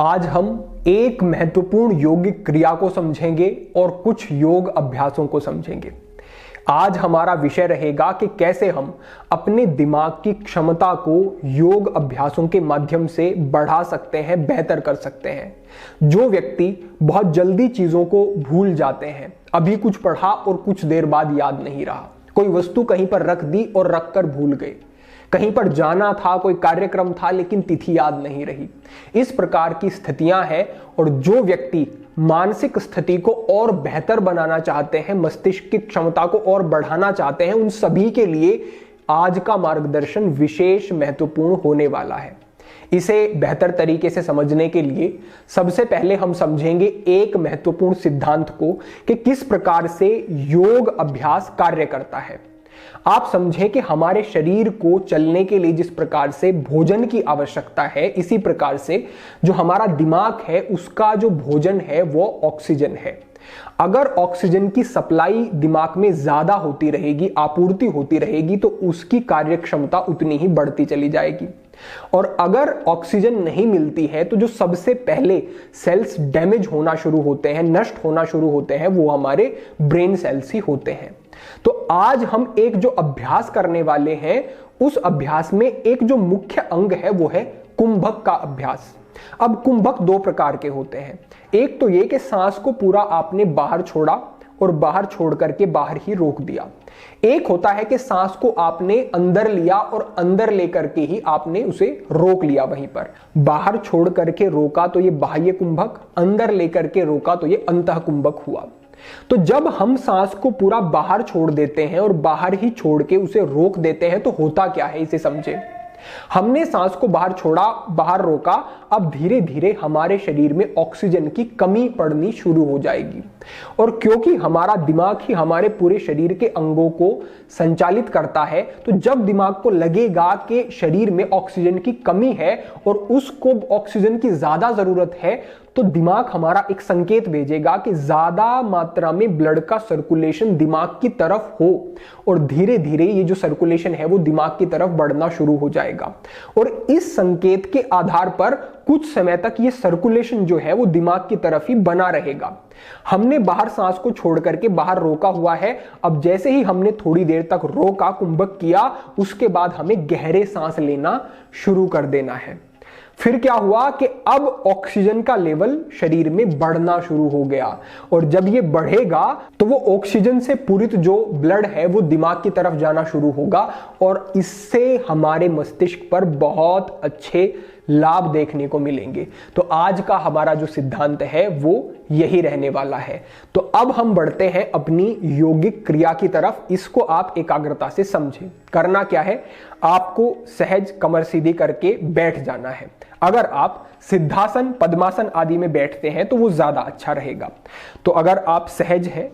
आज हम एक महत्वपूर्ण योगिक क्रिया को समझेंगे और कुछ योग अभ्यासों को समझेंगे। आज हमारा विषय रहेगा कि कैसे हम अपने दिमाग की क्षमता को योग अभ्यासों के माध्यम से बढ़ा सकते हैं, बेहतर कर सकते हैं। जो व्यक्ति बहुत जल्दी चीजों को भूल जाते हैं, अभी कुछ पढ़ा और कुछ देर बाद याद नहीं रहा, कोई वस्तु कहीं पर रख दी और रख कर भूल गए, कहीं पर जाना था, कोई कार्यक्रम था लेकिन तिथि याद नहीं रही, इस प्रकार की स्थितियां हैं। और जो व्यक्ति मानसिक स्थिति को और बेहतर बनाना चाहते हैं, मस्तिष्क की क्षमता को और बढ़ाना चाहते हैं, उन सभी के लिए आज का मार्गदर्शन विशेष महत्वपूर्ण होने वाला है। इसे बेहतर तरीके से समझने के लिए सबसे पहले हम समझेंगे एक महत्वपूर्ण सिद्धांत को कि किस प्रकार से योग अभ्यास कार्य करता है। आप समझें कि हमारे शरीर को चलने के लिए जिस प्रकार से भोजन की आवश्यकता है, इसी प्रकार से जो हमारा दिमाग है उसका जो भोजन है वो ऑक्सीजन है। अगर ऑक्सीजन की सप्लाई दिमाग में ज्यादा होती रहेगी, आपूर्ति होती रहेगी, तो उसकी कार्यक्षमता उतनी ही बढ़ती चली जाएगी। और अगर ऑक्सीजन नहीं मिलती है तो जो सबसे पहले सेल्स डैमेज होना शुरू होते हैं, नष्ट होना शुरू होते हैं, वो हमारे ब्रेन सेल्स ही होते हैं। तो आज हम एक जो अभ्यास करने वाले हैं, उस अभ्यास में एक जो मुख्य अंग है वो है कुंभक का अभ्यास। अब कुंभक दो प्रकार के होते हैं। एक तो ये कि सांस को पूरा आपने बाहर छोड़ा और बाहर छोड़ करके बाहर ही रोक दिया। एक होता है कि सांस को आपने अंदर लिया और अंदर लेकर के ही आपने उसे रोक लिया वहीं पर। बाहर छोड़ करके रोका तो ये बाह्य कुंभक, अंदर लेकर के रोका तो ये अंतः कुंभक हुआ। तो जब हम सांस को पूरा बाहर छोड़ देते हैं और बाहर ही छोड़ के उसे रोक देते हैं तो होता क्या है, इसे समझे। हमने सांस को बाहर छोड़ा, बाहर रोका, अब धीरे धीरे हमारे शरीर में ऑक्सीजन की कमी पड़नी शुरू हो जाएगी। और क्योंकि हमारा दिमाग ही हमारे पूरे शरीर के अंगों को संचालित करता है, तो जब दिमाग को लगेगा कि शरीर में ऑक्सीजन की कमी है और उसको ऑक्सीजन की ज्यादा जरूरत है, तो दिमाग हमारा एक संकेत भेजेगा कि ज्यादा मात्रा में ब्लड का सर्कुलेशन दिमाग की तरफ हो। और धीरे धीरे ये जो सर्कुलेशन है वो दिमाग की तरफ बढ़ना शुरू हो जाएगा। और इस संकेत के आधार पर कुछ समय तक ये सर्कुलेशन जो है वो दिमाग की तरफ ही बना रहेगा। हमने बाहर सांस को छोड़ करके बाहर रोका हुआ है। अब जैसे ही हमने थोड़ी देर तक रोका, कुंभक किया, उसके बाद हमें गहरे सांस लेना शुरू कर देना है। फिर क्या हुआ कि अब ऑक्सीजन का लेवल शरीर में बढ़ना शुरू हो गया। और जब ये बढ़ेगा तो वो ऑक्सीजन से पूरित जो ब्लड है वो दिमाग की तरफ जाना शुरू होगा और इससे हमारे मस्तिष्क पर बहुत अच्छे लाभ देखने को मिलेंगे। तो आज का हमारा जो सिद्धांत है वो यही रहने वाला है। तो अब हम बढ़ते हैं अपनी यौगिक क्रिया की तरफ। इसको आप एकाग्रता से समझें। करना क्या है, आपको सहज कमर सीधी करके बैठ जाना है। अगर आप सिद्धासन, पद्मासन आदि में बैठते हैं तो वो ज्यादा अच्छा रहेगा। तो अगर आप सहज हैं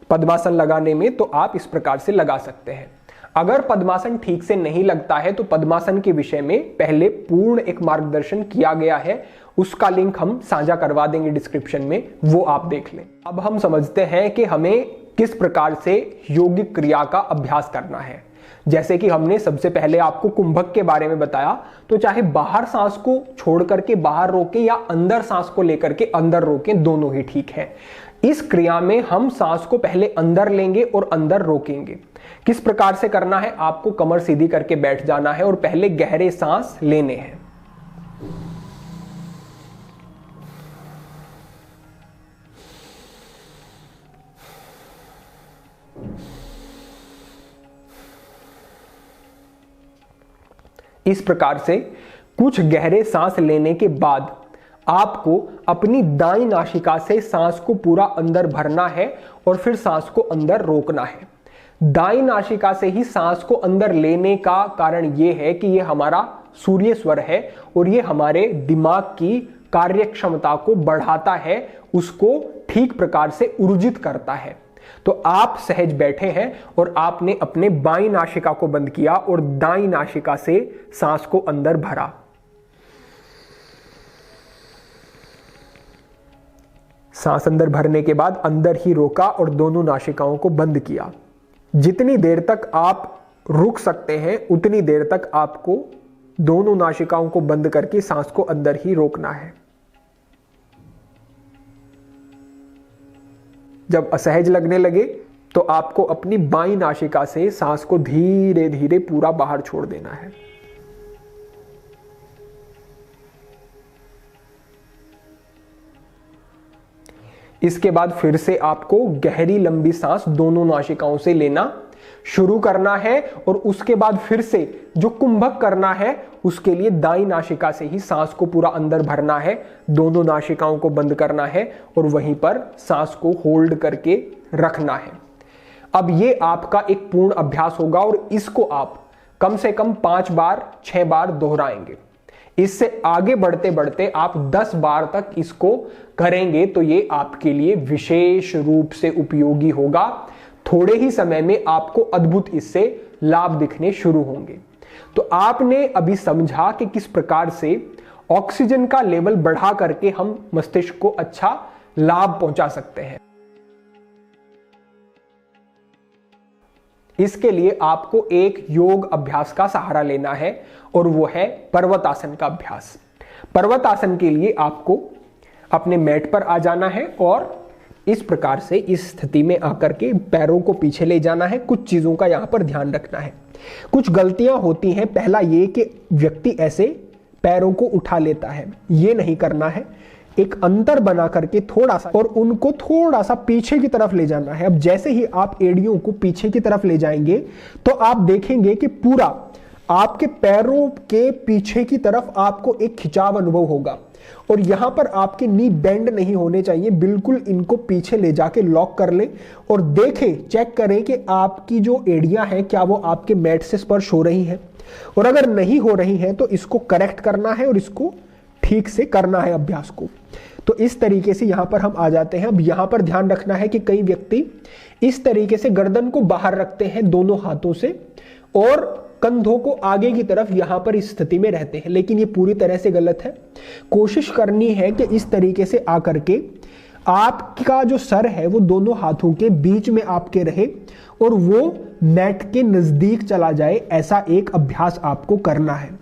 पद्मासन लगाने में तो आप इस प्रकार से लगा सकते हैं। अगर पद्मासन ठीक से नहीं लगता है तो पद्मासन के विषय में पहले पूर्ण एक मार्गदर्शन किया गया है, उसका लिंक हम साझा करवा देंगे डिस्क्रिप्शन में, वो आप देख लें। अब हम समझते हैं कि हमें किस प्रकार से यौगिक क्रिया का अभ्यास करना है। जैसे कि हमने सबसे पहले आपको कुंभक के बारे में बताया, तो चाहे बाहर सांस को छोड़ करके बाहर रोकें या अंदर सांस को लेकर के अंदर रोकें, दोनों ही ठीक है। इस क्रिया में हम सांस को पहले अंदर लेंगे और अंदर रोकेंगे। किस प्रकार से करना है, आपको कमर सीधी करके बैठ जाना है और पहले गहरे सांस लेने हैं। इस प्रकार से कुछ गहरे सांस लेने के बाद आपको अपनी दाईं नासिका से सांस को पूरा अंदर भरना है और फिर सांस को अंदर रोकना है। दाईं नासिका से ही सांस को अंदर लेने का कारण यह है कि यह हमारा सूर्य स्वर है और यह हमारे दिमाग की कार्यक्षमता को बढ़ाता है, उसको ठीक प्रकार से ऊर्जित करता है। तो आप सहज बैठे हैं और आपने अपने बाईं नासिका को बंद किया और दाईं नासिका से सांस को अंदर भरा। सांस अंदर भरने के बाद अंदर ही रोका और दोनों नासिकाओं को बंद किया। जितनी देर तक आप रुक सकते हैं उतनी देर तक आपको दोनों नासिकाओं को बंद करके सांस को अंदर ही रोकना है। जब असहज लगने लगे तो आपको अपनी बाईं नासिका से सांस को धीरे धीरे पूरा बाहर छोड़ देना है। इसके बाद फिर से आपको गहरी लंबी सांस दोनों नासिकाओं से लेना शुरू करना है और उसके बाद फिर से जो कुंभक करना है उसके लिए दाईं नासिका से ही सांस को पूरा अंदर भरना है, दोनों नासिकाओं को बंद करना है और वहीं पर सांस को होल्ड करके रखना है। अब ये आपका एक पूर्ण अभ्यास होगा और इसको आप कम से कम 5 बार 6 बार दोहराएंगे। इससे आगे बढ़ते बढ़ते आप 10 बार तक इसको करेंगे तो ये आपके लिए विशेष रूप से उपयोगी होगा। थोड़े ही समय में आपको अद्भुत इससे लाभ दिखने शुरू होंगे। तो आपने अभी समझा कि किस प्रकार से ऑक्सीजन का लेवल बढ़ा करके हम मस्तिष्क को अच्छा लाभ पहुंचा सकते हैं। इसके लिए आपको एक योग अभ्यास का सहारा लेना है और वो है पर्वतासन का अभ्यास। पर्वतासन के लिए आपको अपने मैट पर आ जाना है और इस प्रकार से इस स्थिति में आकर के पैरों को पीछे ले जाना है। कुछ चीजों का यहां पर ध्यान रखना है। कुछ गलतियां होती हैं। पहला ये कि व्यक्ति ऐसे पैरों को उठा लेता है, ये नहीं करना है। एक अंतर बना करके थोड़ा सा और उनको थोड़ा सा पीछे की तरफ ले जाना है। अब जैसे ही आप एड़ियों को पीछे की तरफ ले जाएंगे तो आप देखेंगे कि पूरा आपके पैरों के पीछे की तरफ आपको एक खिंचाव अनुभव होगा और यहां पर आपके नी बेंड नहीं होने चाहिए। बिल्कुल इनको पीछे ले जाके लॉक कर ले और देखें, चेक करें कि आपकी जो एड़ियां हैं क्या वो आपके मैट से स्पर्श हो रही हैं, और अगर नहीं हो रही हैं तो इसको करेक्ट करना है और इसको ठीक से करना है अभ्यास को। तो इस तरीके से यहां पर हम आ जाते हैं। अब यहां पर ध्यान रखना है कि कई व्यक्ति इस तरीके से गर्दन को बाहर रखते हैं दोनों हाथों से और कंधों को आगे की तरफ यहां पर इस स्थिति में रहते हैं, लेकिन ये पूरी तरह से गलत है। कोशिश करनी है कि इस तरीके से आकर के आपका जो सर है वो दोनों हाथों के बीच में आपके रहे और वो मैट के नजदीक चला जाए। ऐसा एक अभ्यास आपको करना है।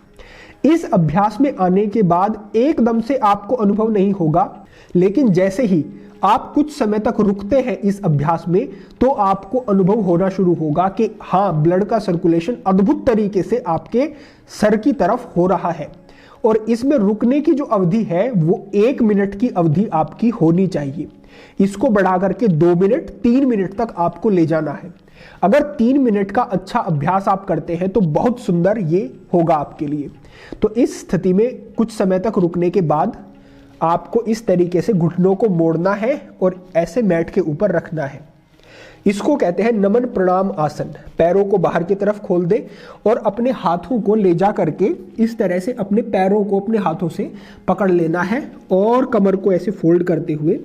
इस अभ्यास में आने के बाद एकदम से आपको अनुभव नहीं होगा, लेकिन जैसे ही आप कुछ समय तक रुकते हैं इस अभ्यास में तो आपको अनुभव होना शुरू होगा कि हाँ, ब्लड का सर्कुलेशन अद्भुत तरीके से आपके सर की तरफ हो रहा है। और इसमें रुकने की जो अवधि है वो 1 मिनट की अवधि आपकी होनी चाहिए। इसको बढ़ा करके 2 मिनट 3 मिनट तक आपको ले जाना है। अगर 3 मिनट का अच्छा अभ्यास आप करते हैं तो बहुत सुंदर ये होगा आपके लिए। तो इस स्थिति में कुछ समय तक रुकने के बाद आपको इस तरीके से घुटनों को मोड़ना है और ऐसे मैट के ऊपर रखना है। इसको कहते हैं नमन प्रणाम आसन। पैरों को बाहर की तरफ खोल दे और अपने हाथों को ले जा करके इस तरह से अपने पैरों को अपने हाथों से पकड़ लेना है और कमर को ऐसे फोल्ड करते हुए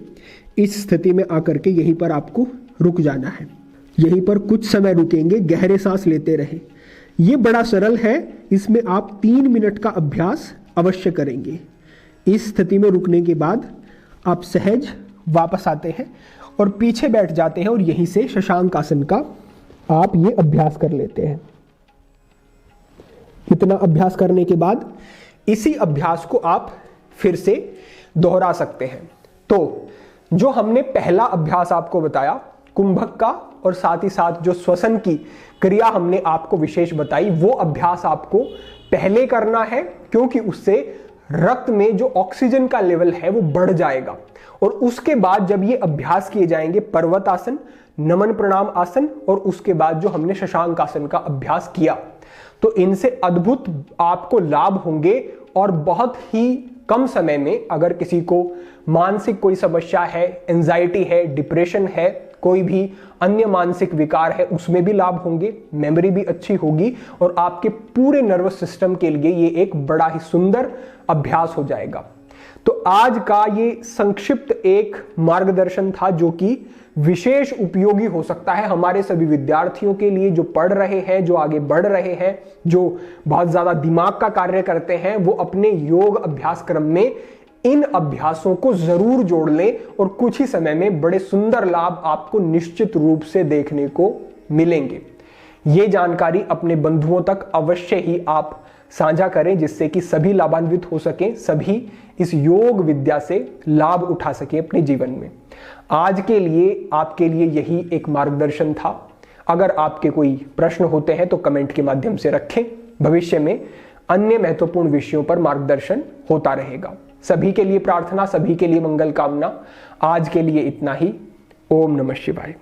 इस स्थिति में आकर के यहीं पर आपको रुक जाना है। यहीं पर कुछ समय रुकेंगे, गहरे सांस लेते रहें। ये बड़ा सरल है, इसमें आप 3 मिनट का अभ्यास अवश्य करेंगे। इस स्थिति में रुकने के बाद आप सहज वापस आते हैं और पीछे बैठ जाते हैं और यहीं से शशांक आसन का आप ये अभ्यास कर लेते हैं। इतना अभ्यास करने के बाद इसी अभ्यास को आप फिर से दोहरा सकते हैं। तो जो हमने पहला अभ्यास आपको बताया कुंभक का और साथ ही साथ जो श्वसन की क्रिया हमने आपको विशेष बताई, वो अभ्यास आपको पहले करना है क्योंकि उससे रक्त में जो ऑक्सीजन का लेवल है वो बढ़ जाएगा। और उसके बाद जब ये अभ्यास किए जाएंगे पर्वत आसन, नमन प्रणाम आसन और उसके बाद जो हमने शशांक आसन का अभ्यास किया, तो इनसे अद्भुत आपको लाभ होंगे। और बहुत ही कम समय में अगर किसी को मानसिक कोई समस्या है, एंजाइटी है, डिप्रेशन है, कोई भी अन्य मानसिक विकार है, उसमें भी लाभ होंगे, मेमोरी भी अच्छी होगी और आपके पूरे नर्वस सिस्टम के लिए ये एक बड़ा ही सुंदर अभ्यास हो जाएगा। तो आज का ये संक्षिप्त एक मार्गदर्शन था जो कि विशेष उपयोगी हो सकता है हमारे सभी विद्यार्थियों के लिए जो पढ़ रहे हैं, जो आगे बढ़ रहे हैं, जो बहुत ज्यादा दिमाग का कार्य करते हैं। वो अपने योग अभ्यास क्रम में इन अभ्यासों को जरूर जोड़ लें और कुछ ही समय में बड़े सुंदर लाभ आपको निश्चित रूप से देखने को मिलेंगे। ये जानकारी अपने बंधुओं तक अवश्य ही आप साझा करें जिससे कि सभी लाभान्वित हो सकें, सभी इस योग विद्या से लाभ उठा सकें अपने जीवन में। आज के लिए आपके लिए यही एक मार्गदर्शन था। अगर आपके कोई प्रश्न होते हैं तो कमेंट के माध्यम से रखें। भविष्य में अन्य महत्वपूर्ण विषयों पर मार्गदर्शन होता रहेगा। सभी के लिए प्रार्थना, सभी के लिए मंगल कामना। आज के लिए इतना ही। ओम नमः शिवाय।